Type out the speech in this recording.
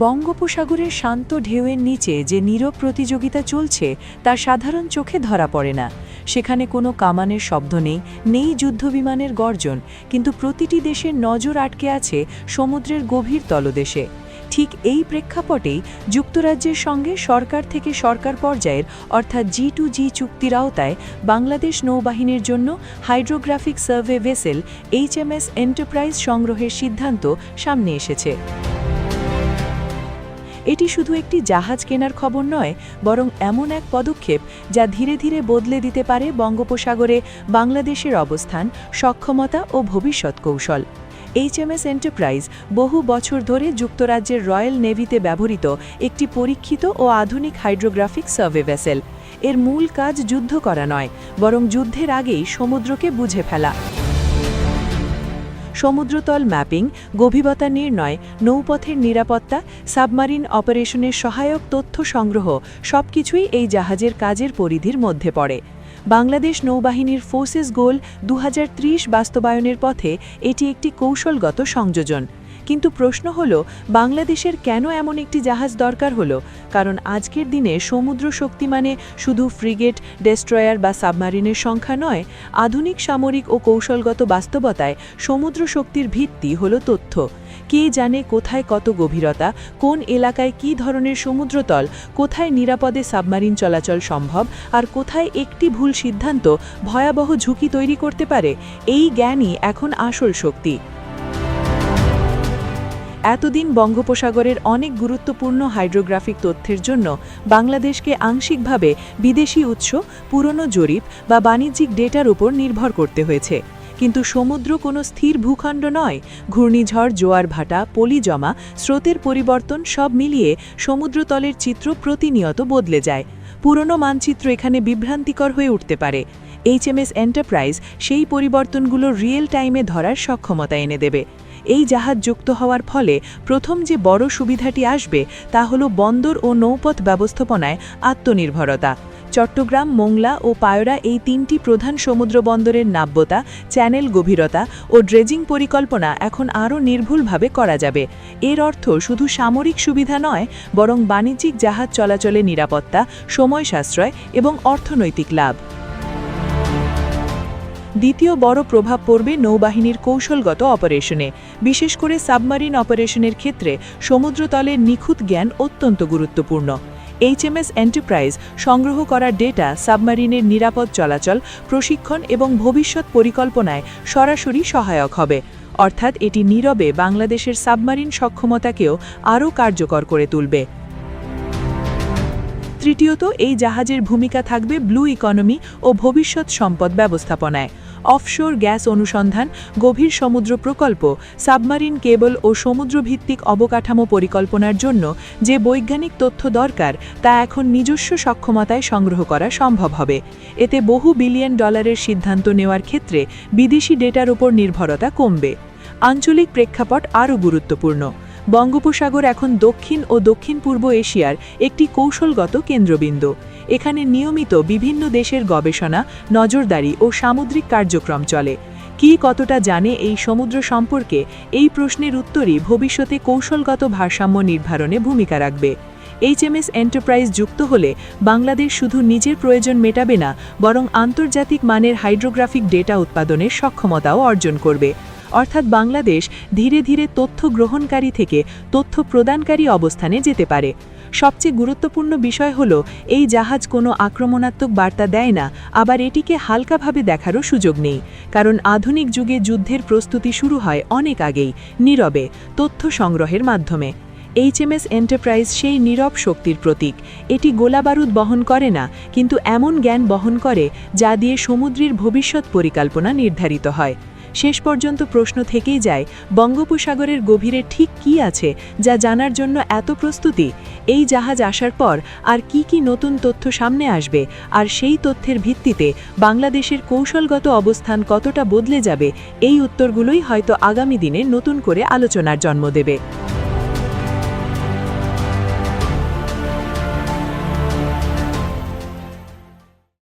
বঙ্গোপসাগরের শান্ত ঢেউয়ের নিচে যে নীরব প্রতিযোগিতা চলছে তা সাধারণ চোখে ধরা পড়ে না। সেখানে কোনো কামানের শব্দ নেই যুদ্ধবিমানের গর্জন, কিন্তু প্রতিটি দেশের নজর আটকে আছে সমুদ্রের গভীর তলদেশে। ঠিক এই প্রেক্ষাপটেই যুক্তরাজ্যের সঙ্গে সরকার থেকে সরকার পর্যায়ের অর্থাৎ G2G চুক্তির আওতায় বাংলাদেশ নৌবাহিনীর জন্য hydrographic survey vessel HMS enterprise সংগ্রহের সিদ্ধান্ত সামনে এসেছে। এটি শুধু একটি জাহাজ কেনার খবর নয়, বরং এমন এক পদক্ষেপ যা ধীরে ধীরে বদলে দিতে পারে বঙ্গোপসাগরে বাংলাদেশের অবস্থান, সক্ষমতা ও ভবিষ্যৎ কৌশল। HMS এন্টারপ্রাইজ বহু বছর ধরে যুক্তরাজ্যের রয়্যাল নেভিতে ব্যবহৃত একটি পরীক্ষিত ও আধুনিক হাইড্রোগ্রাফিক সার্ভে ভেসেল। এর মূল কাজ যুদ্ধ করা নয়, বরং যুদ্ধের আগেই সমুদ্রকে বুঝে ফেলা। সমুদ্রতল ম্যাপিং, গভীরতা নির্ণয়, নৌপথের নিরাপত্তা, সাবমারিন অপারেশনের সহায়ক তথ্য সংগ্রহ সবকিছুই এই জাহাজের কাজের পরিধির মধ্যে পড়ে। বাংলাদেশ নৌবাহিনীর ফোর্সেস গোল 2030 বাস্তবায়নের পথে এটি একটি কৌশলগত সংযোজন। কিন্তু প্রশ্ন হল, বাংলাদেশের কেন এমন একটি জাহাজ দরকার হলো? কারণ আজকের দিনে সমুদ্র শক্তি মানে শুধু ফ্রিগেট, ডেস্ট্রয়ার বা সাবমারিনের সংখ্যা নয়। আধুনিক সামরিক ও কৌশলগত বাস্তবতায় সমুদ্র শক্তির ভিত্তি হল তথ্য। কে জানে কোথায় কত গভীরতা, কোন এলাকায় কী ধরনের সমুদ্রতল, কোথায় নিরাপদে সাবমারিন চলাচল সম্ভব, আর কোথায় একটি ভুল সিদ্ধান্ত ভয়াবহ ঝুঁকি তৈরি করতে পারে। এই জ্ঞানই এখন আসল শক্তি। এতদিন বঙ্গোপসাগরের অনেক গুরুত্বপূর্ণ হাইড্রোগ্রাফিক তথ্যের জন্য বাংলাদেশকে আংশিকভাবে বিদেশি উৎস, পুরনো জরিপ বা বাণিজ্যিক ডেটার উপর নির্ভর করতে হয়েছে। কিন্তু সমুদ্র কোনো স্থির ভূখণ্ড নয়। ঘূর্ণিঝড়, জোয়ার ভাটা, পলি জমা, স্রোতের পরিবর্তন সব মিলিয়ে সমুদ্রতলের চিত্র প্রতিনিয়ত বদলে যায়। পুরনো মানচিত্র এখানে বিভ্রান্তিকর হয়ে উঠতে পারে। HMS এন্টারপ্রাইজ সেই পরিবর্তনগুলো রিয়েল টাইমে ধরার সক্ষমতা এনে দেবে। এই জাহাজ যুক্ত হওয়ার ফলে প্রথম যে বড় সুবিধাটি আসবে তা হল বন্দর ও নৌপথ ব্যবস্থাপনায় আত্মনির্ভরতা। চট্টগ্রাম, মোংলা ও পায়রা এই তিনটি প্রধান সমুদ্র বন্দরের নাব্যতা, চ্যানেল গভীরতা ও ড্রেজিং পরিকল্পনা এখন আরও নির্ভুলভাবে করা যাবে। এর অর্থ শুধু সামরিক সুবিধা নয়, বরং বাণিজ্যিক জাহাজ চলাচলে নিরাপত্তা, সময় সাশ্রয় এবং অর্থনৈতিক লাভ। দ্বিতীয় বড় প্রভাব পড়বে নৌবাহিনীর কৌশলগত অপারেশনে। বিশেষ করে সাবমারিন অপারেশনের ক্ষেত্রে সমুদ্রতলের নিখুঁত জ্ঞান অত্যন্ত গুরুত্বপূর্ণ। HMS এন্টারপ্রাইজ সংগ্রহ করা ডেটা সাবমারিনের নিরাপদ চলাচল, প্রশিক্ষণ এবং ভবিষ্যৎ পরিকল্পনায় সরাসরি সহায়ক হবে। অর্থাৎ এটি নীরবে বাংলাদেশের সাবমারিন সক্ষমতাকেও আরও কার্যকর করে তুলবে। তৃতীয়ত, এই জাহাজের ভূমিকা থাকবে ব্লু ইকোনমি ও ভবিষ্যৎ সম্পদ ব্যবস্থাপনায়। অফশোর গ্যাস অনুসন্ধান, গভীর সমুদ্র প্রকল্প, সাবমারিন কেবল ও সমুদ্রভিত্তিক অবকাঠামো পরিকল্পনার জন্য যে বৈজ্ঞানিক তথ্য দরকার তা এখন নিজস্ব সক্ষমতায় সংগ্রহ করা সম্ভব হবে। এতে বহু বিলিয়ন ডলারের সিদ্ধান্ত নেওয়ার ক্ষেত্রে বিদেশি ডেটার উপর নির্ভরতা কমবে। আঞ্চলিক প্রেক্ষাপট আরও গুরুত্বপূর্ণ। বঙ্গোপসাগর এখন দক্ষিণ ও দক্ষিণ পূর্ব এশিয়ার একটি কৌশলগত কেন্দ্রবিন্দু। এখানে নিয়মিত বিভিন্ন দেশের গবেষণা, নজরদারি ও সামুদ্রিক কার্যক্রম চলে। কি কতটা জানে এই সমুদ্র সম্পর্কে, এই প্রশ্নের উত্তরই ভবিষ্যতে কৌশলগত ভারসাম্য নির্ধারণে ভূমিকা রাখবে। HMS এন্টারপ্রাইজ যুক্ত হলে বাংলাদেশ শুধু নিজের প্রয়োজন মেটাবে না, বরং আন্তর্জাতিক মানের হাইড্রোগ্রাফিক ডেটা উৎপাদনের সক্ষমতাও অর্জন করবে। অর্থাৎ বাংলাদেশ ধীরে ধীরে তথ্য গ্রহণকারী থেকে তথ্য প্রদানকারী অবস্থানে যেতে পারে। সবচেয়ে গুরুত্বপূর্ণ বিষয় হল, এই জাহাজ কোনো আক্রমণাত্মক বার্তা দেয় না, আবার এটিকে হালকাভাবে দেখারও সুযোগ নেই। কারণ আধুনিক যুগে যুদ্ধের প্রস্তুতি শুরু হয় অনেক আগেই, নীরবে, তথ্য সংগ্রহের মাধ্যমে। HMS এন্টারপ্রাইজ সেই নীরব শক্তির প্রতীক। এটি গোলাবারুদ বহন করে না, কিন্তু এমন জ্ঞান বহন করে যা দিয়ে সমুদ্রের ভবিষ্যৎ পরিকল্পনা নির্ধারিত হয়। শেষ পর্যন্ত প্রশ্ন থেকেই যায়, বঙ্গোপসাগরের গভীরে ঠিক কী আছে যা জানার জন্য এত প্রস্তুতি? এই জাহাজ আসার পর আর কি নতুন তথ্য সামনে আসবে, আর সেই তথ্যের ভিত্তিতে বাংলাদেশের কৌশলগত অবস্থান কতটা বদলে যাবে, এই উত্তরগুলোই হয়তো আগামী দিনে নতুন করে আলোচনার জন্ম দেবে।